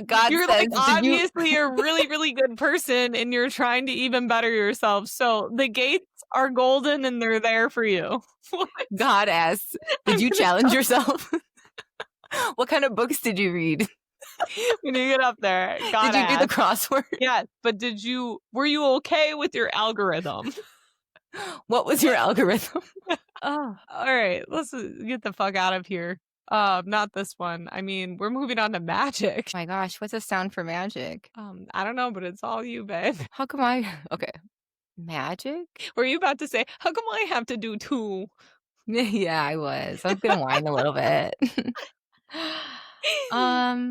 God You're says, like, "Did you-" obviously you're a really, really good person and you're trying to even better yourself. So the gates are golden and they're there for you. God asks, "Did I'm you gonna challenge yourself?" What kind of books did you read? When you get up there, God Did you do the asks. crossword? Yes, but were you okay with your algorithm? What was your algorithm? Oh, all right, let's get the fuck out of here. Not this one. I mean, we're moving on to magic. Oh my gosh, what's a sound for magic? I don't know, but it's all you, babe. How come I okay. Magic? Were you about to say, how come I have to do two? Yeah, I was. I was gonna whine a little bit.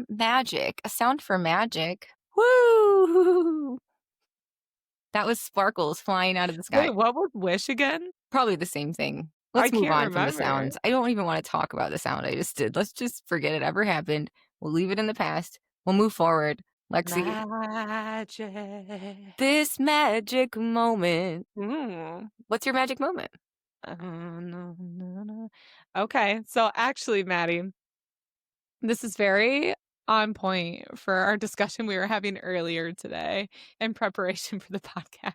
Magic. A sound for magic. Woo! That was sparkles flying out of the sky. Wait, what was wish again? Probably the same thing. Let's move can't on from the remember. sounds. I don't even want to talk about the sound I just did. Let's just forget it ever happened. We'll leave it in the past. We'll move forward. Lexi, Magic. this magic moment. Mm. What's your magic moment? No. Okay, so actually, Maddie, this is very on point for our discussion we were having earlier today in preparation for the podcast.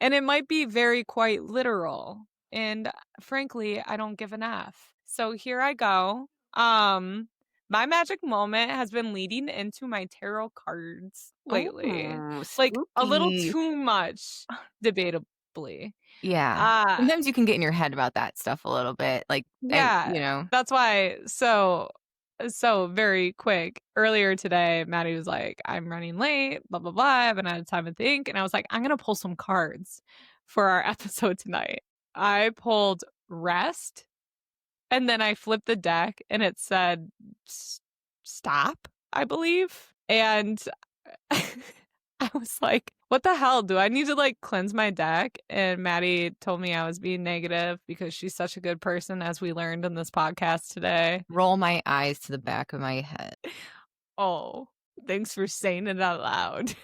And it might be very quite literal. And frankly, I don't give an F. So here I go. My magic moment has been leading into my tarot cards lately. Ooh, Like a little spooky. too much, debatably. Yeah. Sometimes you can get in your head about that stuff a little bit. Like, Yeah. and, That's why so very quick. Earlier today, Maddie was like, I'm running late, blah, blah, blah. I haven't had time to think. And I was like, I'm going to pull some cards for our episode tonight. I pulled rest. And then I flipped the deck and it said stop, I believe. And I was like, what the hell? Do I need to like cleanse my deck? And Maddie told me I was being negative because she's such a good person, as we learned in this podcast today. roll my eyes to the back of my head. Oh, thanks for saying it out loud.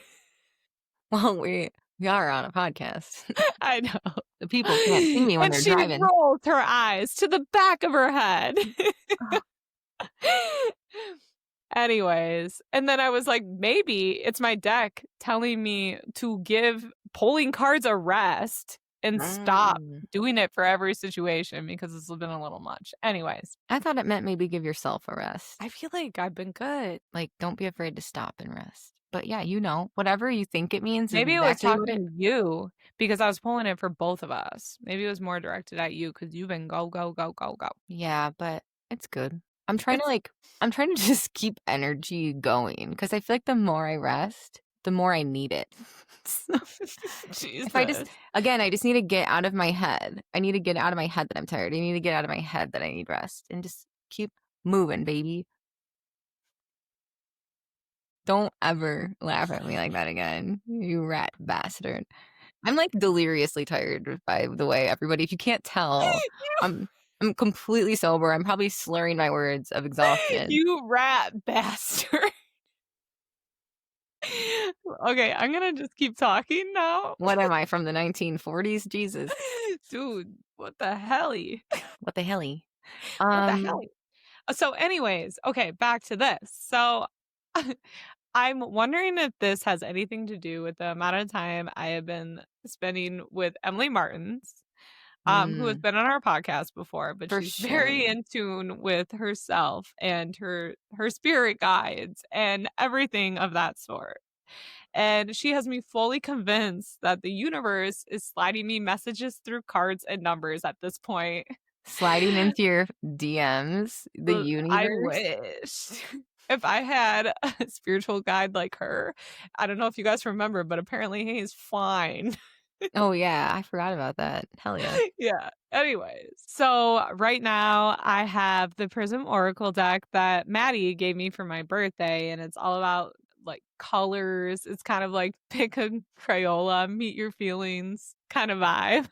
Well, we are on a podcast. I know. The people can't see me when And they're she driving. rolled her eyes to the back of her head. Anyways, and then I was like, maybe it's my deck telling me to give pulling cards a rest and stop doing it for every situation because it's been a little much. Anyways, I thought it meant maybe give yourself a rest. I feel like I've been good. Like, don't be afraid to stop and rest. But yeah, whatever you think it means is Maybe it was exactly what talking to you because I was pulling it for both of us. Maybe it was more directed at you because you've been go, go, go, go, go. Yeah, but it's good. I'm trying to just keep energy going because I feel like the more I rest, the more I need it. So, Jesus. I just need to get out of my head. I need to get out of my head that I'm tired. I need to get out of my head that I need rest and just keep moving, baby. Don't ever laugh at me like that again, you rat bastard. I'm like deliriously tired, by the way, everybody. If you can't tell, I'm completely sober. I'm probably slurring my words of exhaustion. You rat bastard. Okay, I'm gonna just keep talking now. What am I, from the 1940s? Jesus. Dude, what the helly? What the helly? What the helly? So anyways, okay, back to this. So I'm wondering if this has anything to do with the amount of time I have been spending with Emily Martins, who has been on our podcast before, but For she's very sure. in tune with herself and her spirit guides and everything of that sort. And she has me fully convinced that the universe is sliding me messages through cards and numbers at this point. Sliding into your DMs, the universe. I wish. If I had a spiritual guide like her, I don't know if you guys remember, but apparently he's fine. Oh yeah, I forgot about that. Hell yeah. Yeah. Anyways, so right now I have the Prism Oracle deck that Maddie gave me for my birthday, and it's all about like colors. It's kind of like pick a Crayola, meet your feelings kind of vibe.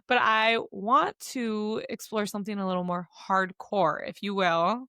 But I want to explore something a little more hardcore, if you will.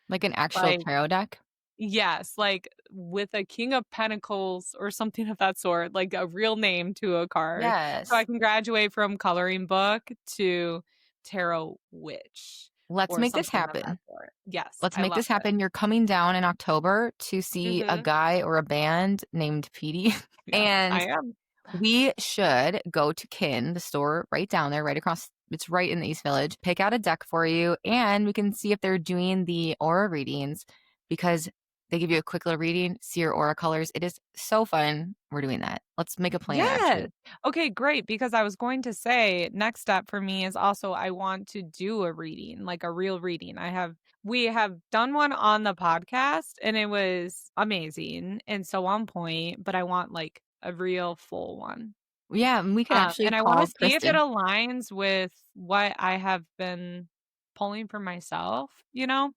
Like an actual Like, tarot deck? yes, like with a King of Pentacles or something of that sort, like a real name to a card. Yes. So I can graduate from coloring book to tarot witch. Let's or make this something of that happen. sort. Yes. Let's I make love this happen. You're coming down in October to see a guy or a band named Petey. it. Yeah, I And am. we should go to Kin, the store right down there, right across. It's right in the East Village. Pick out a deck for you, and we can see if they're doing the aura readings because they give you a quick little reading, see your aura colors. It is so fun. We're doing that. Let's make a plan. Yes. Actually. Okay, great. Because I was going to say next step for me is also I want to do a reading, like a real reading. We have done one on the podcast and it was amazing and so on point, but I want like a real full one. Yeah, and we could actually and I call want to see if it Kristen. aligns with what I have been pulling for myself, you know?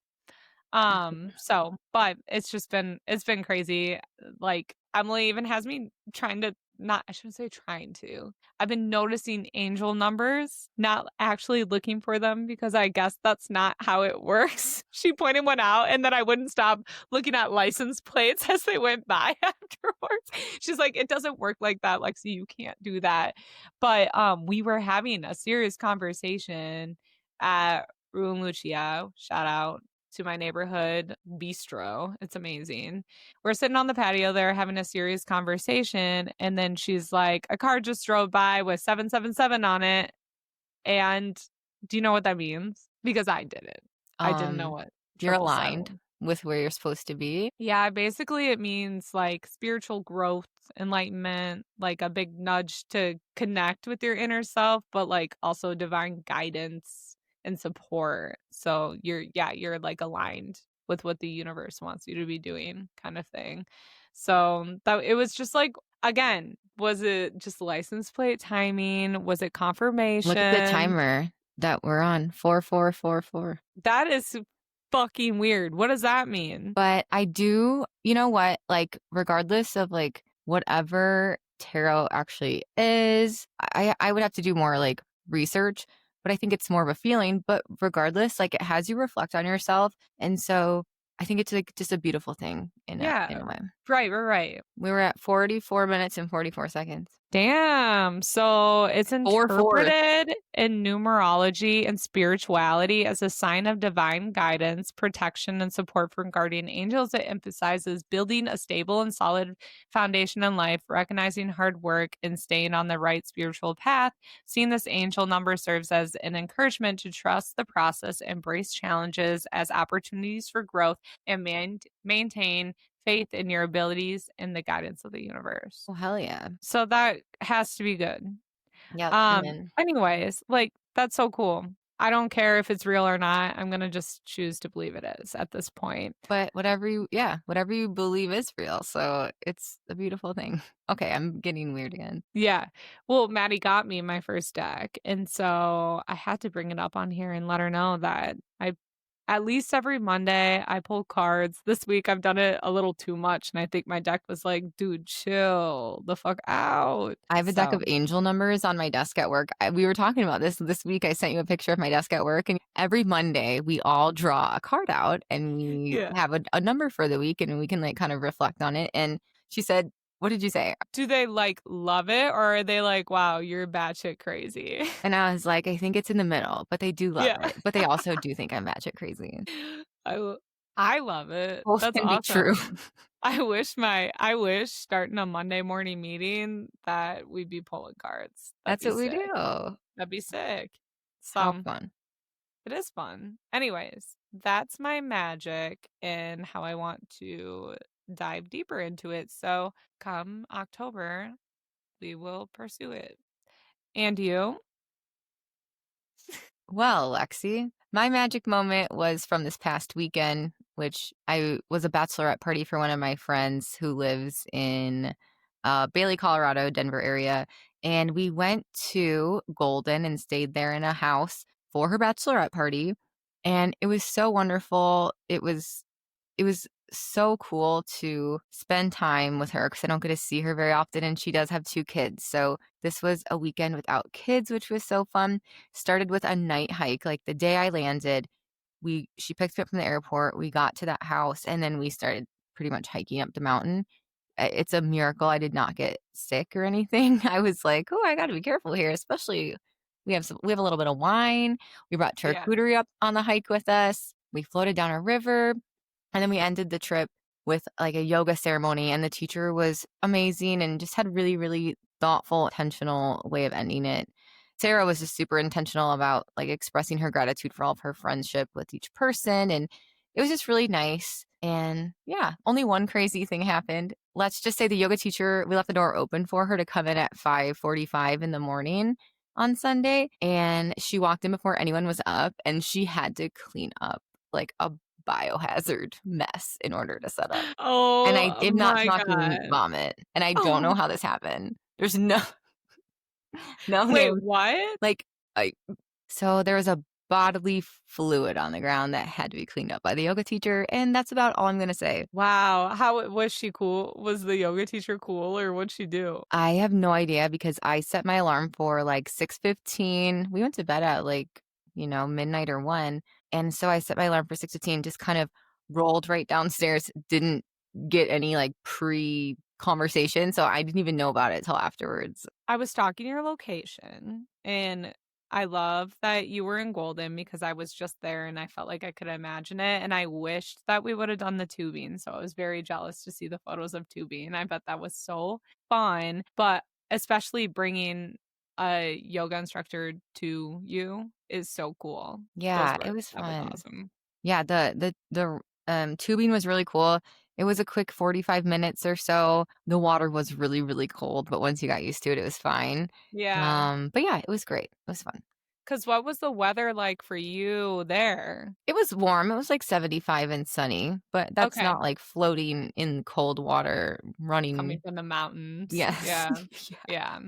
But it's been crazy. Like Emily even has me trying to I shouldn't say trying to. I've been noticing angel numbers, not actually looking for them because I guess that's not how it works. She pointed one out and then I wouldn't stop looking at license plates as they went by afterwards. She's like, it doesn't work like that, Lexi. You can't do that. But we were having a serious conversation at Ruin Lucia. Shout out to my neighborhood bistro. It's amazing. We're sitting on the patio there having a serious conversation. And then she's like, a car just drove by with 777 on it. And do you know what that means? Because I didn't. I didn't know what. You're 777. aligned with where you're supposed to be. Yeah, basically it means like spiritual growth, enlightenment, like a big nudge to connect with your inner self, but like also divine guidance and support. So you're like aligned with what the universe wants you to be doing, kind of thing. So that it was just like, again, was it just license plate timing? Was it confirmation? Look at the timer that we're on, 4444. That is fucking weird. What does that mean? But I do, you know what, like regardless of like whatever tarot actually is, I would have to do more like research, but I think it's more of a feeling. But regardless, like it has you reflect on yourself. And so I think it's like just a beautiful thing in a way. Right. We were at 44 minutes and 44 seconds. Damn. So it's 4-4. interpreted in numerology and spirituality as a sign of divine guidance, protection, and support from guardian angels. It emphasizes building a stable and solid foundation in life, recognizing hard work, and staying on the right spiritual path. Seeing this angel number serves as an encouragement to trust the process, embrace challenges as opportunities for growth, and maintain faith in your abilities and the guidance of the universe. Well, hell yeah. So that has to be good. Yep. Anyways, like that's so cool. I don't care if it's real or not. I'm gonna just choose to believe it is at this point. But whatever you believe is real. So it's a beautiful thing. Okay, I'm getting weird again. Yeah. Well, Maddie got me my first deck, and so I had to bring it up on here and let her know that I at least every Monday I pull cards. This week I've done it a little too much, and I think my deck was like, dude, chill the fuck out. I have a deck So of angel numbers on my desk at work. We were talking about this week. I sent you a picture of my desk at work, and every Monday we all draw a card out and we yeah. have a number for the week, and we can like kind of reflect on it. And she said, "What did you say?" Do they like love it, or are they like, wow, you're batshit crazy? And I was like, I think it's in the middle, but they do love Yeah. it. But they also do think I'm magic crazy. I love it. Both That's can be true. awesome. I wish starting a Monday morning meeting that we'd be pulling cards. That'd That's be what we sick. do. That'd be sick. How So fun. it is fun. Anyways, that's my magic and how I want to dive deeper into it. So come October, we will pursue it. And you? Well, Lexi, my magic moment was from this past weekend, which I was a bachelorette party for one of my friends who lives in Bailey, Colorado, Denver area. And we went to Golden and stayed there in a house for her bachelorette party. And it was so wonderful. It was so cool to spend time with her because I don't get to see her very often, and she does have 2 kids. So this was a weekend without kids, which was so fun. Started with a night hike. Like the day I landed, she picked me up from the airport. We got to that house, and then we started pretty much hiking up the mountain. It's a miracle I did not get sick or anything. I was like, oh, I got to be careful here, especially we have a little bit of wine. We brought Yeah. charcuterie up on the hike with us. We floated down a river. And then we ended the trip with like a yoga ceremony, and the teacher was amazing and just had really, really thoughtful, intentional way of ending it. Sarah was just super intentional about like expressing her gratitude for all of her friendship with each person. And it was just really nice. And yeah, only one crazy thing happened. Let's just say the yoga teacher, we left the door open for her to come in at 5:45 in the morning on Sunday. And she walked in before anyone was up, and she had to clean up like a biohazard mess in order to set up. And I Oh did not my fucking God. vomit. And I don't know Oh. how this happened. There's no Wait, name. what? Like so there was a bodily fluid on the ground that had to be cleaned up by the yoga teacher, and that's about all I'm gonna say. Wow. How was she cool? Was the yoga teacher cool, or what'd she do? I have no idea because I set my alarm for like 6:15. We went to bed at like, midnight or 1. And so I set my alarm for 6:15, just kind of rolled right downstairs, didn't get any like pre-conversation. So I didn't even know about it till afterwards. I was stalking your location, and I love that you were in Golden because I was just there and I felt like I could imagine it. And I wished that we would have done the tubing. So I was very jealous to see the photos of tubing. I bet that was so fun. But especially bringing a yoga instructor to you is so cool. Yeah, it was That was fun. awesome. Yeah, the tubing was really cool. It was a quick 45 minutes or so. The water was really, really cold, but once you got used to it, it was fine. Yeah. But yeah, it was great. It was fun. Because what was the weather like for you there? It was warm. It was like 75 and sunny, but that's Okay. not like floating in cold water Coming running. from the mountains. Yes. Yeah. Yeah. Yeah.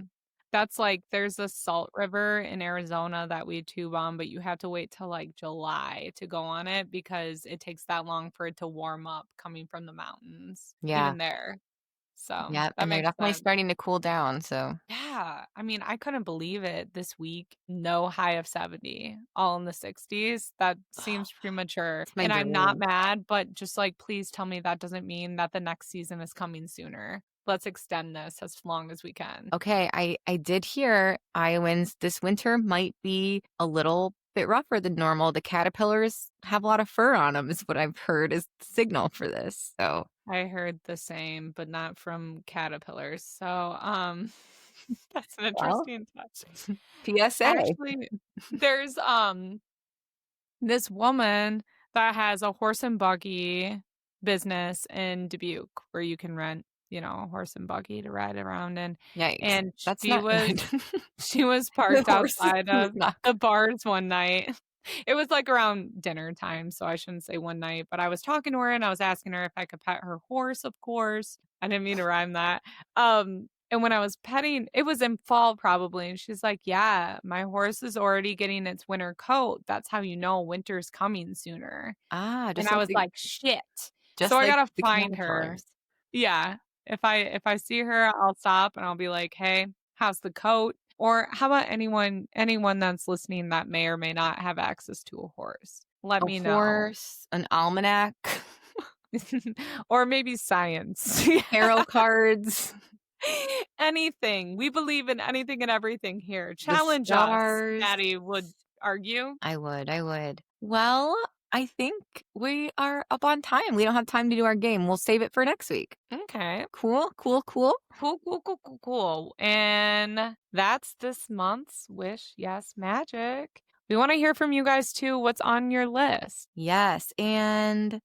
That's like there's a salt river in Arizona that we tube on, but you have to wait till like July to go on it because it takes that long for it to warm up coming from the mountains, Yeah. even there. So Yeah, that and they're makes definitely sense. starting to cool down. So Yeah. I mean, I couldn't believe it this week. No high of 70, all in the 60s. That seems premature. it's my And I'm not dream. mad, but just like, please tell me that doesn't mean that the next season is coming sooner. Let's extend this as long as we can. Okay, I did hear Iowans this winter might be a little bit rougher than normal. The caterpillars have a lot of fur on them, is what I've heard is the signal for this. So I heard the same, but not from caterpillars. So, that's an well, interesting touch. PSA. Actually, there's this woman that has a horse and buggy business in Dubuque where you can rent, a horse and buggy to ride around in. Yikes. And That's she not was good. she was The parked horse outside is of not the bars one night. It was like around dinner time, so I shouldn't say one night, but I was talking to her and I was asking her if I could pet her horse, of course. I didn't mean to rhyme that. And when I was petting, it was in fall probably, and she's like, "Yeah, my horse is already getting its winter coat. That's how you know winter's coming sooner." Ah, And just I like was like, "Shit." So just I like gotta the find her. caterpillars. Yeah. If I see her, I'll stop and I'll be like, "Hey, how's the coat?" Or how about anyone that's listening that may or may not have access to a horse? Let A me know. horse, an almanac, Or maybe science. tarot cards, Anything. We believe in anything and everything here. the Challenge us, stars. Maddie would argue. I would. Well, I think we are up on time. We don't have time to do our game. We'll save it for next week. Okay. Cool. Cool. And that's this month's Wish Yes Magic. We want to hear from you guys too. What's on your list? Yes. And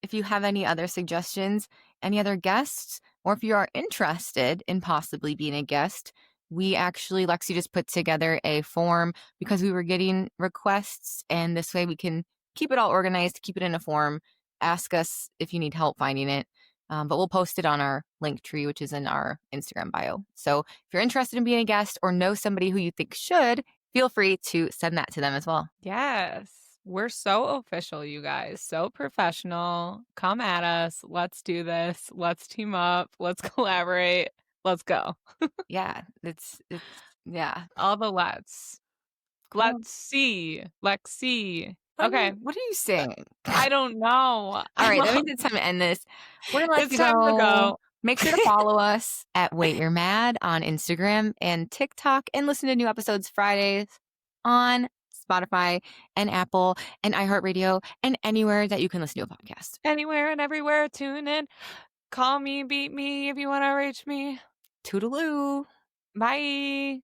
if you have any other suggestions, any other guests, or if you are interested in possibly being a guest, Lexi just put together a form because we were getting requests, and this way we can keep it all organized, keep it in a form. Ask us if you need help finding it. But we'll post it on our link tree, which is in our Instagram bio. So if you're interested in being a guest or know somebody who you think should, feel free to send that to them as well. Yes. We're so official, you guys. So professional. Come at us. Let's do this. Let's team up. Let's collaborate. Let's go. Yeah, it's yeah. All the let's. Let's see. Lexi. Okay. What are you saying? I don't know. All right, that means it's time to end this. We're gonna let It's you time to go. Make sure to follow us at Wait You're Mad on Instagram and TikTok, and listen to new episodes Fridays on Spotify and Apple and iHeartRadio and anywhere that you can listen to a podcast. Anywhere and everywhere. Tune in. Call me, beat me if you want to reach me. Toodaloo. Bye.